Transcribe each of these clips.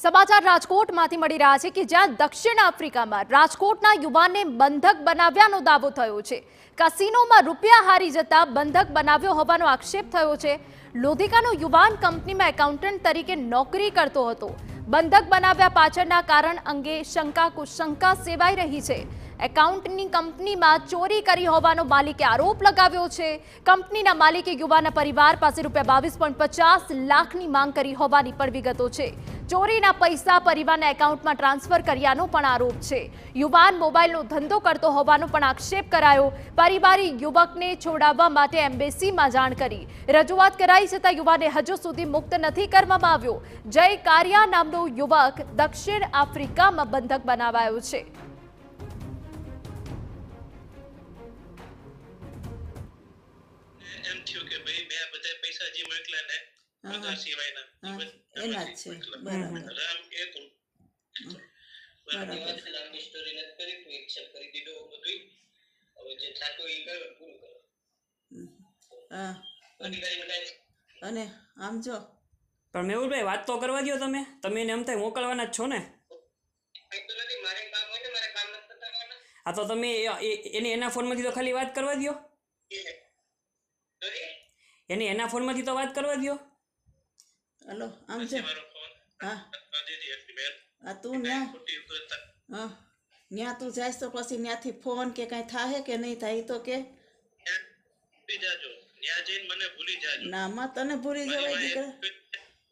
સમાચાર રાજકોટમાંથી મળી રહ્યા છે કે જ્યાં દક્ષિણ આફ્રિકામાં રાજકોટના યુવાનને બંધક બનાવ્યાનો દાવો થયો છે। કસિનોમાં રૂપિયા હારી જતા બંધક બનાવ્યો હોવાનો આક્ષેપ થયો છે। લોધિકાનો યુવાન કંપનીમાં એકાઉન્ટન્ટ તરીકે નોકરી કરતો હતો। બંધક બનાવ્યા પાછળના કારણ અંગે શંકા સેવાઈ રહી છે। એકાઉન્ટની કંપનીમાં ચોરી કરી હોવાનો માલિકે આરોપ લગાવ્યો છે। કંપનીના માલિકે યુવાનના પરિવાર પાસે ₹22.50 લાખની માંગ કરી હોવાની પણ વિગતો છે। ચોરીના પૈસા પરિવારના એકાઉન્ટમાં ટ્રાન્સફર કર્યાનો પણ આરોપ છે। યુવાન મોબાઈલનો ધંધો કરતો હોવાનો પણ આક્ષેપ કરાયો। પરિવારે યુવકને છોડાવવા માટે એમ્બેસીમાં જાણ કરી રજૂઆત કરાઈ છતાં યુવાનને હજુ સુધી મુક્ત નથી કરવામાં આવ્યો। જય કારિયા નામનો યુવક દક્ષિણ આફ્રિકામાં બંધક બનાવાયો છે। એમ થયું કે ભાઈ મેં બધા પૈસા જે મોકલ્યા ને પગાર સિવાયના એના જ છે બરાબર રામ એક બરાબર લાંબી સ્ટોરી નથી કરી તું એક્સેપ્ટ કરી દીધો બધું હવે જે થાતું એ કરો પૂરું કરો હા અધિકારી બધા અને આમ જો પણ મેહુલભાઈ વાત તો કરવા દો તમે એને એમ થાય મોકલવાના જ છો ને। કઈ તો નથી મારે કામ હોય ને મારે કામ નથી કરવાના આ તો તમે એને એના ફોનમાંથી તો ખાલી વાત કરવા દો, એના ફોનમાંથી તો વાત કરવા દો। હલો આમ જો મારો ફોન હા આ દીધી એટલી મેલ આ તું ન્યા ખોટી કરતા હા ન્યા તું જાય તો પછી ત્યાંથી ફોન કે કાંઈ થાય કે નહીં થાય તો કે ભૂલી જાજો ન્યા જઈને મને ભૂલી જાજો ના માં તને ભૂલી જવાય દીકરા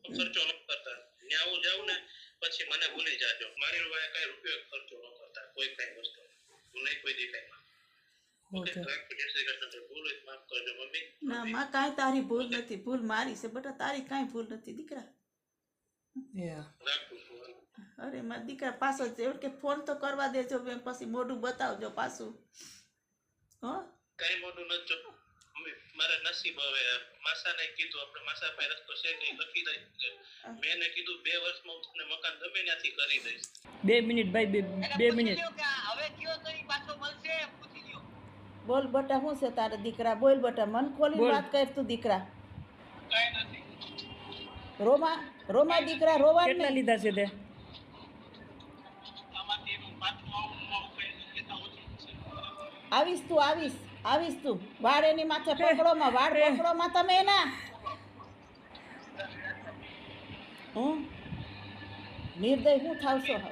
ખર્ચો ન કરતા ન્યા હું જાઉં ને પછી મને ભૂલી જાજો મારી રૂપિયા કઈ રૂપિયો ખર્ચો ન કરતા કોઈ કઈ વસ્તુ હું નહીં કોઈ દેખાય ના માં કાંઈ તારી ભૂલ નથી, ભૂલ મારી છે બેટા, તારી કાંઈ ભૂલ નથી દીકરા। અરે મારા દીકરા પાછો એવું કે ફોન તો કરવા દેજો, પછી મોઢું બતાવજો પાછું। હો કઈ મોઢું નથી જો મારા નસીબ હવે માસાને કીધું આપણે માસા પાસે રસ્તો છે કઈ લખી દઈ મેં એને કીધું 2 વર્ષમાં હું તમને મકાન ગમે ત્યાંથી કરી દઈશ। 2 મિનિટ ભાઈ 2 મિનિટ હવે કયો તો ઈ પાછો મળશે પૂછી લ્યો। બોલ બેટા શું છે તારા દીકરા, બોલ બેટા મન ખોલી વાત કર તું દીકરા। કઈ નથી રોમા દીકરા રોવા કેટલા લીધા છે તે? આમાંથી હું પાછું આવું કઈ લેતા ઓછું આવીશ તું વાળ એની માથે પકડોમાં વાળ પકડોમાં તમે એના નિર્દય શું થાવશો હવે